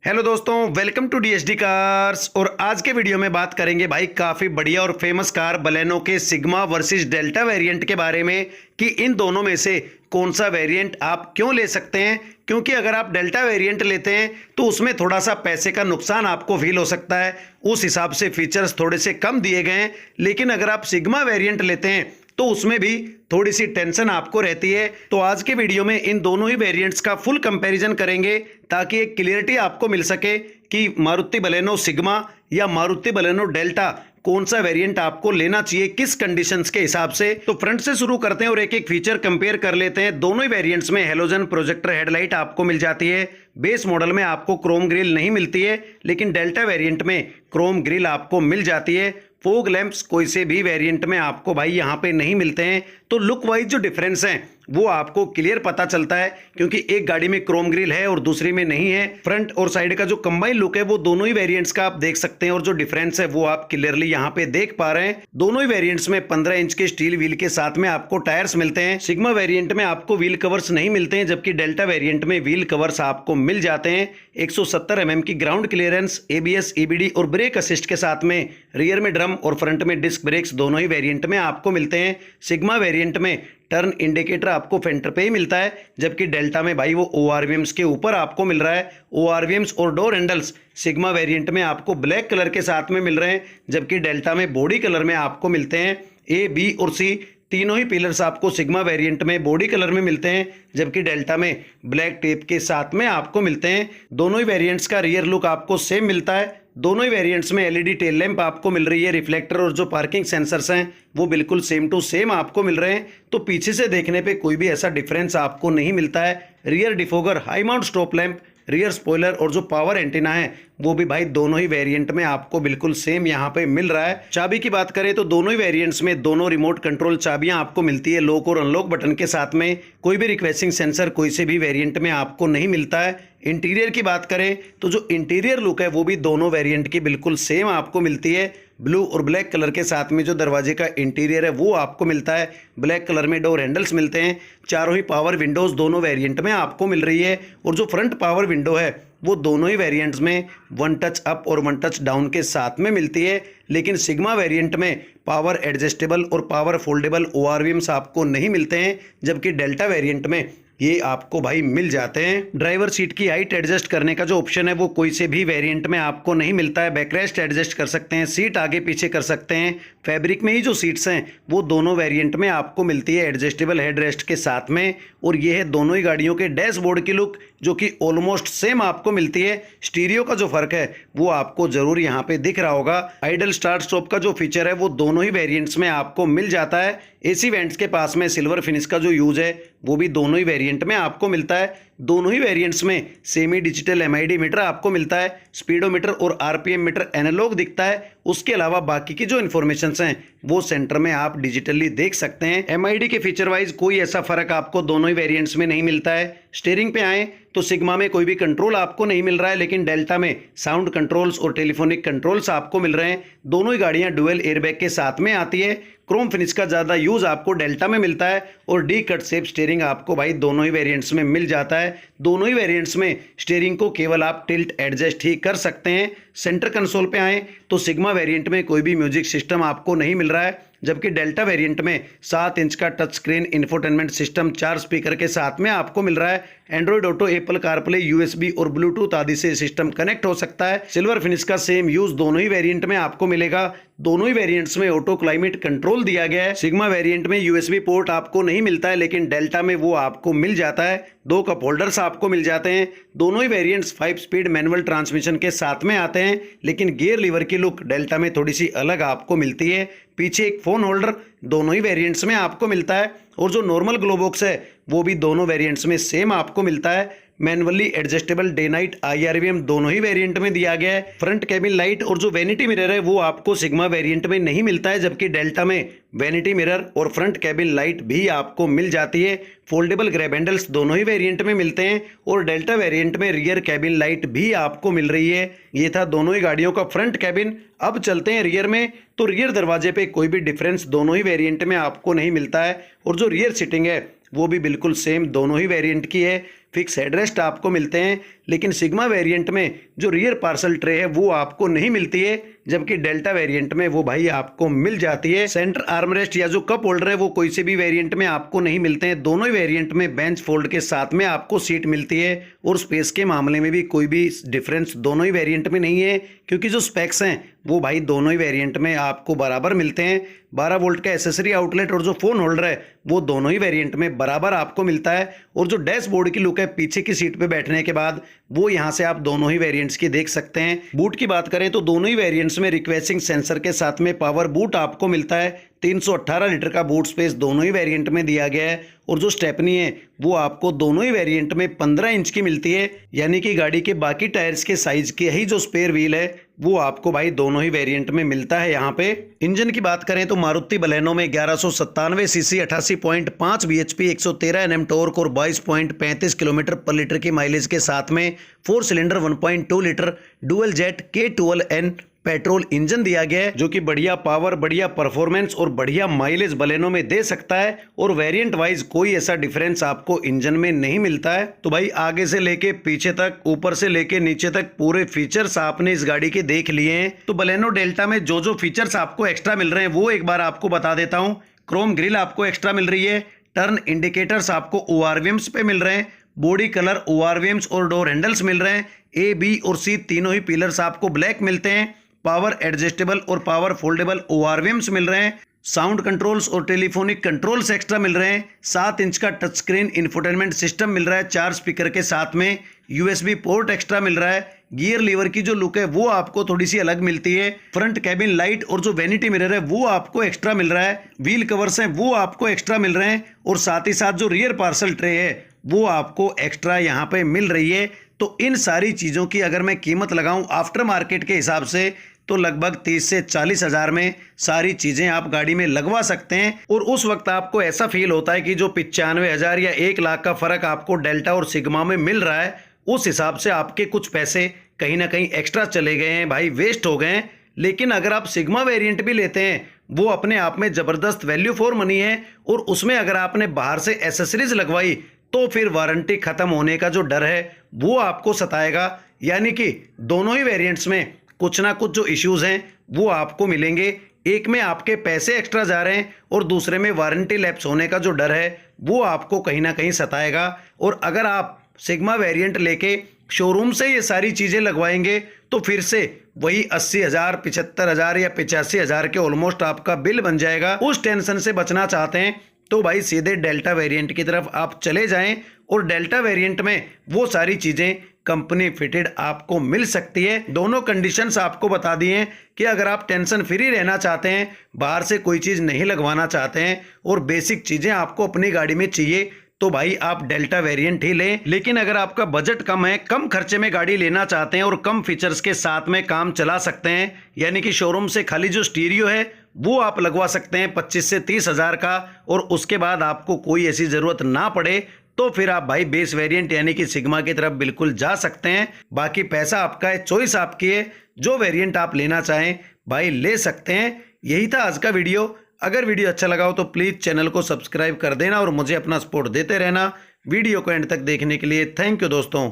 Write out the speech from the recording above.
Hello दोस्तों, welcome to DSD cars. और आज के वीडियो में बात करेंगे भाई काफ़ी बढ़िया और फेमस कार बलेनो के सिग्मा वर्सेस डेल्टा वेरिएंट के बारे में कि इन दोनों में से कौन सा वेरिएंट आप क्यों ले सकते हैं। क्योंकि अगर आप डेल्टा वेरिएंट लेते हैं तो उसमें थोड़ा सा पैसे का नुकसान आपको फील हो सकता है, उस हिसाब से फीचर्स थोड़े से कम दिए गए हैं। लेकिन अगर आप सिग्मा वेरिएंट लेते हैं तो उसमें भी थोड़ी सी टेंशन आपको रहती है। तो आज के वीडियो में इन दोनों ही वेरिएंट्स का फुल कंपैरिजन करेंगे ताकि एक क्लियरिटी आपको मिल सके कि मारुति बलेनो सिग्मा या मारुति बलेनो डेल्टा कौन सा वेरिएंट आपको लेना चाहिए, किस कंडीशंस के हिसाब से। तो फ्रंट से शुरू करते हैं और एक एक फीचर कंपेयर कर लेते हैं। दोनों ही वेरिएंट्स में हेलोजन प्रोजेक्टर हेडलाइट आपको मिल जाती है। बेस मॉडल में आपको क्रोम ग्रिल नहीं मिलती है, लेकिन डेल्टा वेरिएंट में क्रोम ग्रिल आपको मिल जाती है। फोग लैंप्स कोई से भी वेरिएंट में आपको भाई यहाँ पे नहीं मिलते हैं। तो लुक वाइज जो डिफरेंस है वो आपको क्लियर पता चलता है, क्योंकि एक गाड़ी में क्रोम ग्रिल है और दूसरी में नहीं है। फ्रंट और साइड का जो कंबाइन लुक है वो दोनों ही वेरिएंट्स का आप देख सकते हैं और जो डिफरेंस है वो आप क्लियरली यहाँ पे देख पा रहे हैं। दोनों ही वेरिएंट्स में 15 इंच के स्टील व्हील के साथ में आपको टायर्स मिलते हैं। सिग्मा वेरिएंट में आपको व्हील कवर्स नहीं मिलते हैं, जबकि डेल्टा वेरिएंट में व्हील कवर्स आपको मिल जाते हैं। 170 mm की ग्राउंड क्लियरेंस, ABS, EBD और ब्रेक असिस्ट के साथ में रियर में ड्रम और फ्रंट में डिस्क ब्रेक्स दोनों ही वेरिएंट में आपको मिलते हैं। सिग्मा वेरिएंट में टर्न इंडिकेटर आपको फेंटर पे ही मिलता है, जबकि डेल्टा में भाई वो ORVMs के ऊपर आपको मिल रहा है। ORVMs और डोर हैंडल्स सिग्मा वेरिएंट में आपको ब्लैक कलर के साथ में मिल रहे हैं, जबकि डेल्टा में बॉडी कलर में आपको मिलते हैं। A, B और C तीनों ही पिलर्स आपको सिग्मा वेरिएंट में बॉडी कलर में मिलते हैं, जबकि डेल्टा में ब्लैक टेप के साथ में आपको मिलते हैं। दोनों ही वेरिएंट्स का रियर लुक आपको सेम मिलता है। दोनों ही वेरिएंट्स में LED टेल लैंप आपको मिल रही है। रिफ्लेक्टर और जो पार्किंग सेंसर्स हैं वो बिल्कुल सेम टू सेम आपको मिल रहे हैं। तो पीछे से देखने पे कोई भी ऐसा डिफरेंस आपको नहीं मिलता है। Rear defogger, high mount stop lamp, rear spoiler और जो पावर एंटीना है वो भी भाई दोनों ही वेरिएंट में आपको बिल्कुल सेम यहाँ पे मिल रहा है। चाबी की बात करें तो दोनों ही वेरिएंट्स में दोनों रिमोट कंट्रोल चाबियां आपको मिलती है, लॉक और अनलॉक बटन के साथ में। कोई भी रिक्वेस्टिंग सेंसर कोई से भी वेरिएंट में आपको नहीं मिलता है। इंटीरियर की बात करें तो जो इंटीरियर लुक है वो भी दोनों वेरिएंट की बिल्कुल सेम आपको मिलती है। ब्लू और ब्लैक कलर के साथ में जो दरवाजे का इंटीरियर है वो आपको मिलता है। ब्लैक कलर में डोर हैंडल्स मिलते हैं। चारों ही पावर विंडोज दोनों वेरिएंट में आपको मिल रही है। और जो फ्रंट पावर विंडो है वो दोनों ही वेरिएंट्स में 1 टच अप और 1 टच डाउन के साथ में मिलती है। लेकिन सिग्मा वेरिएंट में पावर एडजस्टेबल और पावर फोल्डेबल ORVMs आपको नहीं मिलते हैं, जबकि डेल्टा वेरिएंट में ये आपको भाई मिल जाते हैं। ड्राइवर सीट की हाइट एडजस्ट करने का जो ऑप्शन है वो कोई से भी वेरिएंट में आपको नहीं मिलता है। बैकरेस्ट एडजस्ट कर सकते हैं, सीट आगे पीछे कर सकते हैं। फैब्रिक में ही जो सीट्स हैं वो दोनों वेरिएंट में आपको मिलती है एडजस्टेबल हेडरेस्ट के साथ में। और ये है दोनों ही गाड़ियों के डैशबोर्ड की लुक, जो कि ऑलमोस्ट सेम आपको मिलती है। स्टीरियो का जो फर्क है वो आपको जरूर यहाँ पे दिख रहा होगा। आइडल स्टार्ट स्टॉप का जो फीचर है वो दोनों ही वेरिएंट्स में आपको मिल जाता है। AC वेंट्स के पास में सिल्वर फिनिश का जो यूज है वो भी दोनों ही वेरिएंट में आपको मिलता है। दोनों ही वेरिएंट्स में सेमी डिजिटल MID मीटर आपको मिलता है। स्पीडोमीटर और RPM मीटर एनालॉग दिखता है। उसके अलावा बाकी की जो इन्फॉर्मेशंस हैं वो सेंटर में आप डिजिटली देख सकते हैं। MID के फीचर वाइज कोई ऐसा फर्क आपको दोनों ही वेरिएंट्स में नहीं मिलता है। स्टीयरिंग पे आए तो सिग्मा में कोई भी कंट्रोल आपको नहीं मिल रहा है, लेकिन डेल्टा में साउंड कंट्रोल्स और टेलीफोनिक कंट्रोल्स आपको मिल रहे हैं। दोनों ही गाड़ियां डुअल एयरबैग के साथ में आती है। क्रोम फिनिश का ज़्यादा यूज आपको डेल्टा में मिलता है और डी कट शेप स्टीयरिंग आपको भाई दोनों ही वेरिएंट्स में मिल जाता है। दोनों ही वेरिएंट्स में स्टीयरिंग को केवल आप टिल्ट एडजस्ट ही कर सकते हैं। सेंटर कंसोल पे आए तो सिग्मा वेरिएंट में कोई भी म्यूजिक सिस्टम आपको नहीं मिल रहा है, जबकि डेल्टा वेरिएंट में 7 इंच का touch screen infotainment system 4 speaker के साथ में आपको मिल रहा है। Android auto, Apple CarPlay, USB और ब्लूटूथ आदि से सिस्टम कनेक्ट हो सकता है। सिल्वर फिनिश का सेम यूज दोनों ही वेरिएंट में आपको मिलेगा। दोनों ही वेरिएंट्स में ऑटो क्लाइमेट कंट्रोल दिया गया है। सिग्मा वेरिएंट में USB पोर्ट आपको नहीं मिलता है, लेकिन डेल्टा में वो आपको मिल जाता है। 2 कप होल्डर्स आपको मिल जाते हैं। दोनों ही वेरिएंट्स 5 स्पीड मैनुअल ट्रांसमिशन के साथ में आते हैं, लेकिन गियर लीवर की लुक डेल्टा में थोड़ी सी अलग आपको मिलती है। पीछे एक फोन होल्डर दोनों ही वेरिएंट्स में आपको मिलता है और जो नॉर्मल ग्लो बॉक्स है वो भी दोनों वेरिएंट्स में सेम आपको मिलता है। Manually adjustable day night IRVM दोनों ही वेरिएंट में दिया गया है। फ्रंट कैबिन लाइट और जो वैनिटी मिरर है वो आपको सिग्मा वेरिएंट में नहीं मिलता है, जबकि डेल्टा में वैनिटी मिरर और फ्रंट कैबिन लाइट भी आपको मिल जाती है। फोल्डेबल ग्रैब हैंडल्स दोनों ही वेरिएंट में मिलते हैं और डेल्टा वेरिएंट में रियर कैबिन लाइट भी आपको मिल रही है। ये था दोनों ही गाड़ियों का फ्रंट कैबिन। अब चलते हैं रियर में, तो रियर दरवाजे पे कोई भी डिफरेंस दोनों ही वेरिएंट में आपको नहीं मिलता है और जो रियर सीटिंग है वो भी बिल्कुल सेम दोनों ही वेरिएंट की है। फिक्स हेडरेस्ट आपको मिलते हैं, लेकिन सिग्मा वेरिएंट में जो रियर पार्सल ट्रे है वो आपको नहीं मिलती है, जबकि डेल्टा वेरिएंट में वो भाई आपको मिल जाती है। सेंटर आर्मरेस्ट या जो कप होल्डर है वो कोई से भी वेरिएंट में आपको नहीं मिलते हैं। दोनों ही वेरिएंट में बेंच फोल्ड के साथ में आपको सीट मिलती है और स्पेस के मामले में भी कोई भी डिफरेंस दोनों ही वेरिएंट में नहीं है, क्योंकि जो स्पेक्स हैं वो भाई दोनों ही वेरिएंट में आपको बराबर मिलते हैं। 12 वोल्ट का एसेसरी आउटलेट और जो फोन होल्डर है वो दोनों ही वेरिएंट में बराबर आपको मिलता है। और जो डैशबोर्ड की लुक है पीछे की सीट पे बैठने के बाद, वो यहाँ से आप दोनों ही वेरिएंट्स की देख सकते हैं। बूट की बात करें तो दोनों ही वेरिएंट्स में रिक्वेस्टिंग सेंसर के साथ में पावर बूट आपको मिलता है। 318 लीटर का बूट स्पेस दोनों ही वेरिएंट में दिया गया है। और जो स्टेपनी है वो आपको दोनों ही वेरिएंट में 15 इंच की मिलती है, यानी कि गाड़ी के बाकी टायर्स के साइज के ही जो स्पेयर व्हील है वो आपको भाई दोनों ही वेरिएंट में मिलता है। यहाँ पे इंजन की बात करें तो मारुति बलेनो में 1197 सीसी 88.5 bhp 113 Nm टॉर्क और 22.35 किलोमीटर पर लीटर की माइलेज के साथ में 4 cylinder 1.2 litre dual jet K12N petrol engine दिया गया है, जो कि बढ़िया पावर, बढ़िया परफॉर्मेंस और बढ़िया माइलेज बलेनो में दे सकता है। और वेरिएंट वाइज कोई ऐसा डिफरेंस आपको इंजन में नहीं मिलता है। तो भाई आगे से लेके पीछे तक, ऊपर से लेके नीचे तक पूरे फीचर्स आपने इस गाड़ी के देख लिए हैं। तो बलेनो डेल्टा में जो जो फीचर्स आपको एक्स्ट्रा मिल रहे हैं वो एक बार आपको बता देता हूँ। क्रोम ग्रिल आपको एक्स्ट्रा मिल रही है, टर्न इंडिकेटर्स आपको ORVMs पे मिल रहे हैं, बॉडी कलर ORVMs और डोर हैंडल्स मिल रहे हैं। A, B और C तीनों ही पिलर्स आपको ब्लैक मिलते हैं। पावर एडजस्टेबल और पावर फोल्डेबल ORVMs मिल रहे हैं। साउंड कंट्रोल्स और टेलीफोनिक कंट्रोल्स एक्स्ट्रा मिल रहे हैं। 7 इंच का टच स्क्रीन इंफोटेनमेंट सिस्टम मिल रहा है 4 स्पीकर के साथ में। USB पोर्ट एक्स्ट्रा मिल रहा है। गियर लीवर की जो लुक है वो आपको थोड़ी सी अलग मिलती है। फ्रंट कैबिन लाइट और जो वैनिटी मिरर है वो आपको एक्स्ट्रा मिल रहा है। व्हील कवर्स हैं वो आपको एक्स्ट्रा मिल रहे हैं। और साथ ही साथ जो रियर पार्सल ट्रे है वो आपको एक्स्ट्रा यहाँ पे मिल रही है। तो इन सारी चीज़ों की अगर मैं कीमत लगाऊं आफ्टर मार्केट के हिसाब से तो लगभग 30 से 40 हज़ार में सारी चीज़ें आप गाड़ी में लगवा सकते हैं। और उस वक्त आपको ऐसा फील होता है कि जो 95,000 या 1 लाख का फ़र्क आपको डेल्टा और सिग्मा में मिल रहा है, उस हिसाब से आपके कुछ पैसे कहीं ना कहीं एक्स्ट्रा चले गए हैं भाई, वेस्ट हो गए हैं। लेकिन अगर आप सिग्मा वेरिएंट भी लेते हैं वो अपने आप में ज़बरदस्त वैल्यू फॉर मनी है। और उसमें अगर आपने बाहर से एसेसरीज लगवाई तो फिर वारंटी ख़त्म होने का जो डर है वो आपको सताएगा। यानी कि दोनों ही वेरिएंट्स में कुछ ना कुछ जो इश्यूज़ हैं वो आपको मिलेंगे। एक में आपके पैसे एक्स्ट्रा जा रहे हैं और दूसरे में वारंटी लैप्स होने का जो डर है वो आपको कहीं ना कहीं सताएगा। और अगर आप सिग्मा वेरिएंट लेके शोरूम से ये सारी चीज़ें लगवाएंगे तो फिर से वही 80,000, 75,000 या 85,000 के ऑलमोस्ट आपका बिल बन जाएगा। उस टेंशन से बचना चाहते हैं तो भाई सीधे डेल्टा वेरिएंट की तरफ आप चले जाएं। और डेल्टा वेरिएंट में वो सारी चीज़ें कंपनी फिटेड आपको मिल सकती है। दोनों कंडीशंस आपको बता दिए हैं कि अगर आप टेंशन फ्री रहना चाहते हैं, बाहर से कोई चीज़ नहीं लगवाना चाहते हैं और बेसिक चीज़ें आपको अपनी गाड़ी में चाहिए तो भाई आप डेल्टा वेरिएंट ही लें। लेकिन अगर आपका बजट कम है, कम खर्चे में गाड़ी लेना चाहते हैं और कम फीचर्स के साथ में काम चला सकते हैं, यानी कि शोरूम से खाली जो स्टीरियो है वो आप लगवा सकते हैं 25 से 30 हज़ार का, और उसके बाद आपको कोई ऐसी ज़रूरत ना पड़े तो फिर आप भाई बेस वेरिएंट यानी कि सिग्मा की तरफ बिल्कुल जा सकते हैं। बाकी पैसा आपका है, चॉइस आपकी है, जो वेरिएंट आप लेना चाहें भाई ले सकते हैं। यही था आज का वीडियो। अगर वीडियो अच्छा लगा हो तो प्लीज़ चैनल को सब्सक्राइब कर देना और मुझे अपना सपोर्ट देते रहना। वीडियो को एंड तक देखने के लिए थैंक यू दोस्तों।